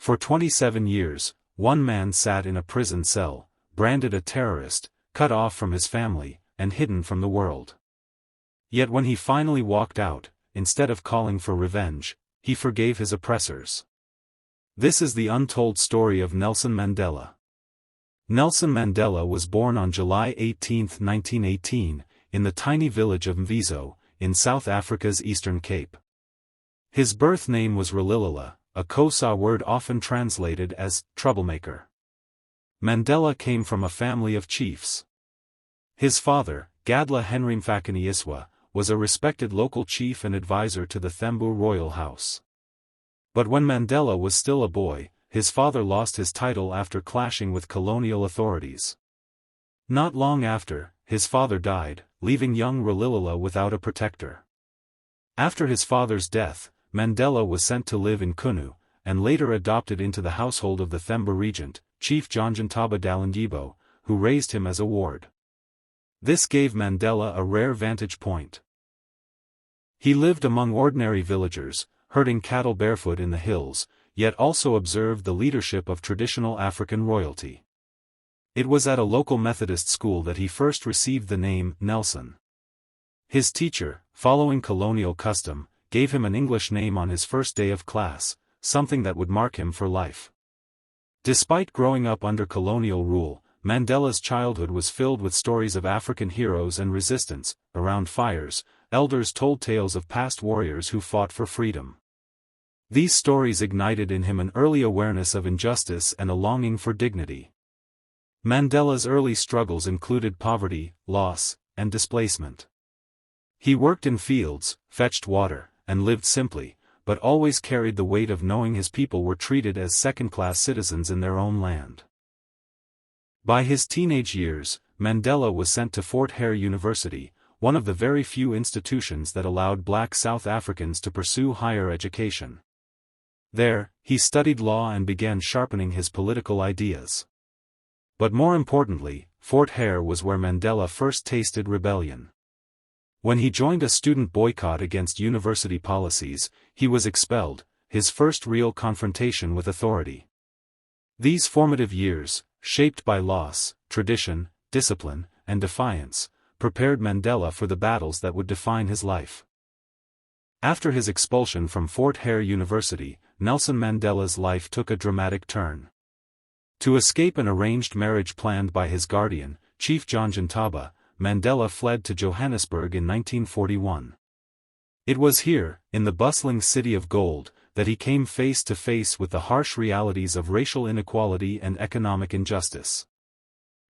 For 27 years, one man sat in a prison cell, branded a terrorist, cut off from his family, and hidden from the world. Yet when he finally walked out, instead of calling for revenge, he forgave his oppressors. This is the untold story of Nelson Mandela. Nelson Mandela was born on July 18, 1918, in the tiny village of Mvizo, in South Africa's Eastern Cape. His birth name was Ralilala, a Xhosa word often translated as troublemaker. Mandela came from a family of chiefs. His father, Gadla Henry Mfakani-Iswa, was a respected local chief and advisor to the Thembu royal house. But when Mandela was still a boy, his father lost his title after clashing with colonial authorities. Not long after, his father died, leaving young Ralilala without a protector. After his father's death, Mandela was sent to live in Kunu, and later adopted into the household of the Thembu regent, Chief Janjantaba Dalindyebo, who raised him as a ward. This gave Mandela a rare vantage point. He lived among ordinary villagers, herding cattle barefoot in the hills, yet also observed the leadership of traditional African royalty. It was at a local Methodist school that he first received the name Nelson. His teacher, following colonial custom, gave him an English name on his first day of class, something that would mark him for life. Despite growing up under colonial rule, Mandela's childhood was filled with stories of African heroes and resistance. Around fires, elders told tales of past warriors who fought for freedom. These stories ignited in him an early awareness of injustice and a longing for dignity. Mandela's early struggles included poverty, loss, and displacement. He worked in fields, fetched water, and lived simply, but always carried the weight of knowing his people were treated as second-class citizens in their own land. By his teenage years, Mandela was sent to Fort Hare University, one of the very few institutions that allowed black South Africans to pursue higher education. There, he studied law and began sharpening his political ideas. But more importantly, Fort Hare was where Mandela first tasted rebellion. When he joined a student boycott against university policies, he was expelled, his first real confrontation with authority. These formative years, shaped by loss, tradition, discipline, and defiance, prepared Mandela for the battles that would define his life. After his expulsion from Fort Hare University, Nelson Mandela's life took a dramatic turn. To escape an arranged marriage planned by his guardian, Chief Janjantaba, Mandela fled to Johannesburg in 1941. It was here, in the bustling city of gold, that he came face to face with the harsh realities of racial inequality and economic injustice.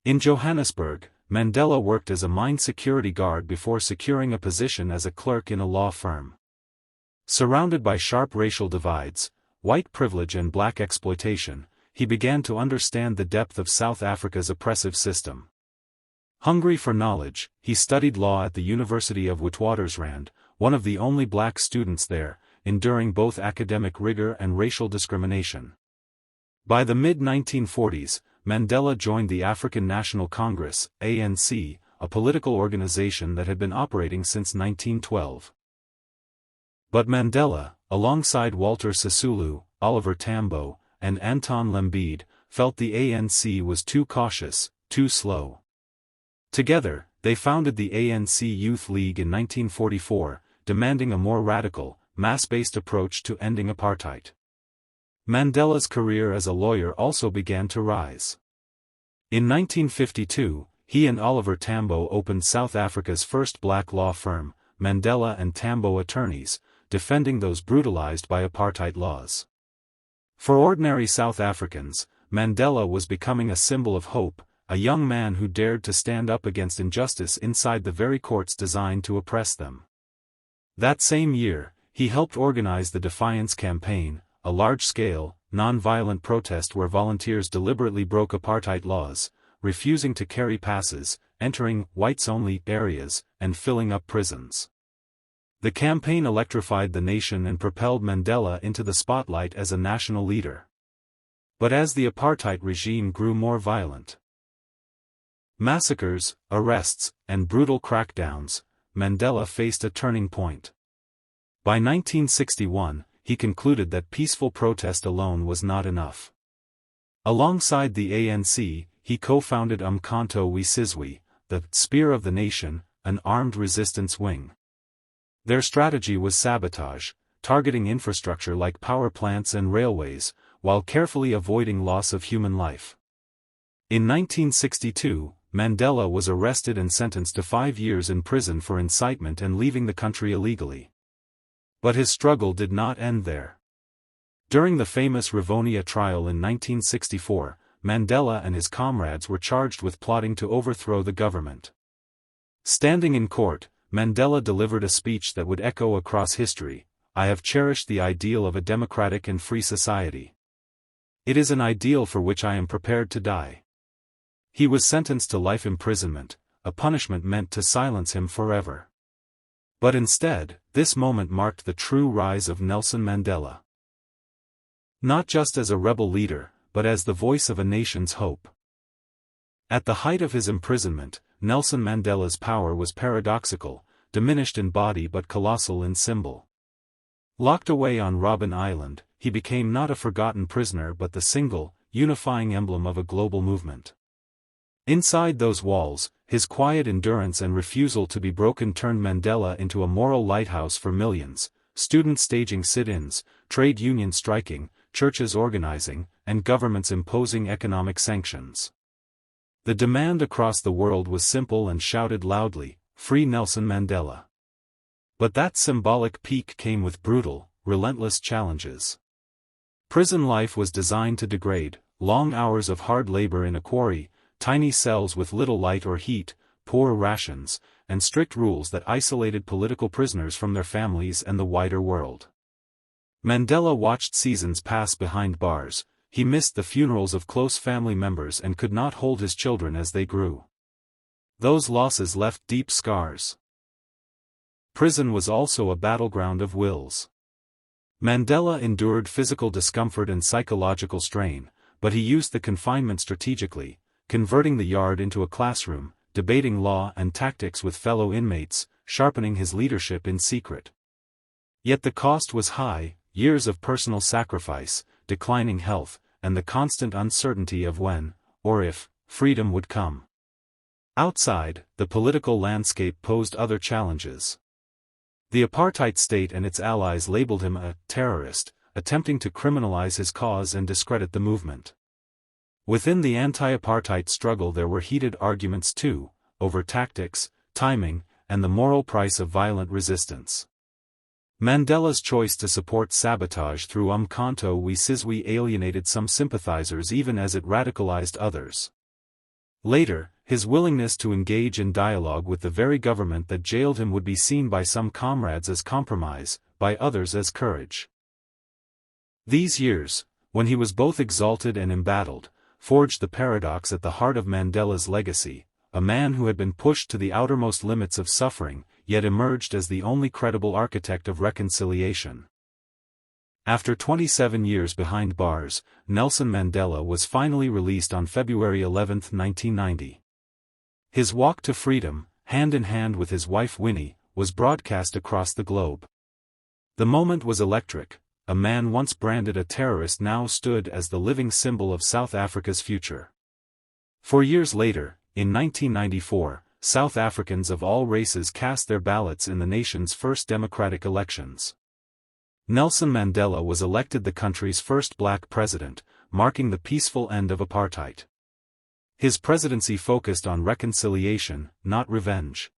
In Johannesburg, Mandela worked as a mine security guard before securing a position as a clerk in a law firm. Surrounded by sharp racial divides, white privilege and black exploitation, he began to understand the depth of South Africa's oppressive system. Hungry for knowledge, he studied law at the University of Witwatersrand, one of the only black students there, enduring both academic rigor and racial discrimination. By the mid-1940s, Mandela joined the African National Congress, ANC, a political organization that had been operating since 1912. But Mandela, alongside Walter Sisulu, Oliver Tambo, and Anton Lembede, felt the ANC was too cautious, too slow. Together, they founded the ANC Youth League in 1944, demanding a more radical, mass-based approach to ending apartheid. Mandela's career as a lawyer also began to rise. In 1952, he and Oliver Tambo opened South Africa's first black law firm, Mandela and Tambo Attorneys, defending those brutalized by apartheid laws. For ordinary South Africans, Mandela was becoming a symbol of hope, a young man who dared to stand up against injustice inside the very courts designed to oppress them. That same year, he helped organize the Defiance Campaign, a large-scale, non-violent protest where volunteers deliberately broke apartheid laws, refusing to carry passes, entering whites-only areas, and filling up prisons. The campaign electrified the nation and propelled Mandela into the spotlight as a national leader. But as the apartheid regime grew more violent, massacres, arrests, and brutal crackdowns, Mandela faced a turning point. By 1961, he concluded that peaceful protest alone was not enough. Alongside the ANC, he co-founded Umkhonto we Sizwe, the Spear of the Nation, an armed resistance wing. Their strategy was sabotage, targeting infrastructure like power plants and railways, while carefully avoiding loss of human life. In 1962, Mandela was arrested and sentenced to 5 years in prison for incitement and leaving the country illegally. But his struggle did not end there. During the famous Rivonia trial in 1964, Mandela and his comrades were charged with plotting to overthrow the government. Standing in court, Mandela delivered a speech that would echo across history: "I have cherished the ideal of a democratic and free society. It is an ideal for which I am prepared to die." He was sentenced to life imprisonment, a punishment meant to silence him forever. But instead, this moment marked the true rise of Nelson Mandela. Not just as a rebel leader, but as the voice of a nation's hope. At the height of his imprisonment, Nelson Mandela's power was paradoxical, diminished in body but colossal in symbol. Locked away on Robben Island, he became not a forgotten prisoner but the single, unifying emblem of a global movement. Inside those walls, his quiet endurance and refusal to be broken turned Mandela into a moral lighthouse for millions: students staging sit-ins, trade unions striking, churches organizing, and governments imposing economic sanctions. The demand across the world was simple and shouted loudly: "Free Nelson Mandela." But that symbolic peak came with brutal, relentless challenges. Prison life was designed to degrade: long hours of hard labor in a quarry, tiny cells with little light or heat, poor rations, and strict rules that isolated political prisoners from their families and the wider world. Mandela watched seasons pass behind bars. He missed the funerals of close family members and could not hold his children as they grew. Those losses left deep scars. Prison was also a battleground of wills. Mandela endured physical discomfort and psychological strain, but he used the confinement strategically, converting the yard into a classroom, debating law and tactics with fellow inmates, sharpening his leadership in secret. Yet the cost was high: years of personal sacrifice, declining health, and the constant uncertainty of when, or if, freedom would come. Outside, the political landscape posed other challenges. The apartheid state and its allies labeled him a terrorist, attempting to criminalize his cause and discredit the movement. Within the anti-apartheid struggle there were heated arguments too, over tactics, timing, and the moral price of violent resistance. Mandela's choice to support sabotage through Umkhonto we Sizwe alienated some sympathizers even as it radicalized others. Later, his willingness to engage in dialogue with the very government that jailed him would be seen by some comrades as compromise, by others as courage. These years, when he was both exalted and embattled, forged the paradox at the heart of Mandela's legacy: a man who had been pushed to the outermost limits of suffering, yet emerged as the only credible architect of reconciliation. After 27 years behind bars, Nelson Mandela was finally released on February 11, 1990. His walk to freedom, hand in hand with his wife Winnie, was broadcast across the globe. The moment was electric. A man once branded a terrorist now stood as the living symbol of South Africa's future. 4 years later, in 1994, South Africans of all races cast their ballots in the nation's first democratic elections. Nelson Mandela was elected the country's first black president, marking the peaceful end of apartheid. His presidency focused on reconciliation, not revenge.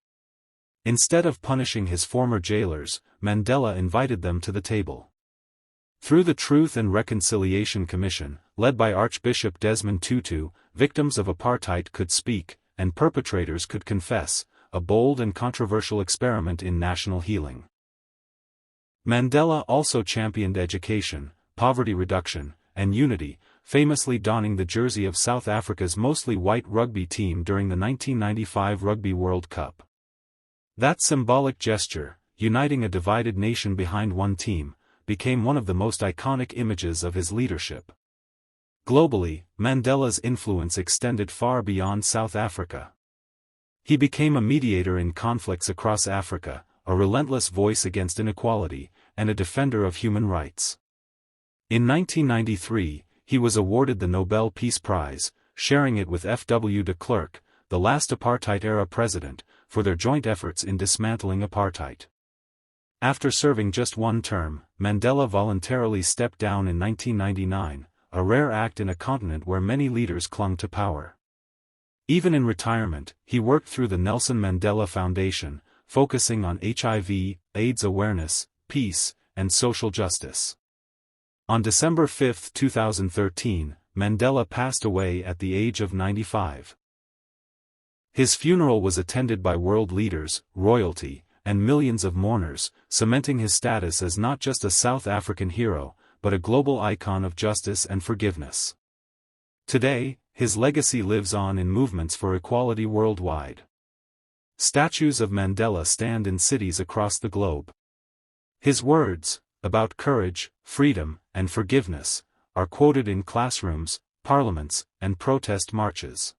Instead of punishing his former jailers, Mandela invited them to the table. Through the Truth and Reconciliation Commission, led by Archbishop Desmond Tutu, victims of apartheid could speak, and perpetrators could confess, a bold and controversial experiment in national healing. Mandela also championed education, poverty reduction, and unity, famously donning the jersey of South Africa's mostly white rugby team during the 1995 Rugby World Cup. That symbolic gesture, uniting a divided nation behind one team, became one of the most iconic images of his leadership. Globally, Mandela's influence extended far beyond South Africa. He became a mediator in conflicts across Africa, a relentless voice against inequality, and a defender of human rights. In 1993, he was awarded the Nobel Peace Prize, sharing it with F.W. de Klerk, the last apartheid-era president, for their joint efforts in dismantling apartheid. After serving just one term, Mandela voluntarily stepped down in 1999, a rare act in a continent where many leaders clung to power. Even in retirement, he worked through the Nelson Mandela Foundation, focusing on HIV, AIDS awareness, peace, and social justice. On December 5, 2013, Mandela passed away at the age of 95. His funeral was attended by world leaders, royalty, and millions of mourners, cementing his status as not just a South African hero, but a global icon of justice and forgiveness. Today, his legacy lives on in movements for equality worldwide. Statues of Mandela stand in cities across the globe. His words, about courage, freedom, and forgiveness, are quoted in classrooms, parliaments, and protest marches.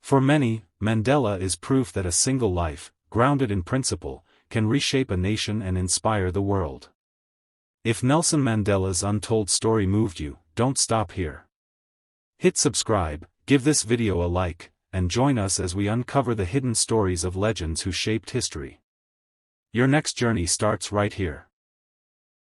For many, Mandela is proof that a single life, grounded in principle, can reshape a nation and inspire the world. If Nelson Mandela's untold story moved you, don't stop here. Hit subscribe, give this video a like, and join us as we uncover the hidden stories of legends who shaped history. Your next journey starts right here.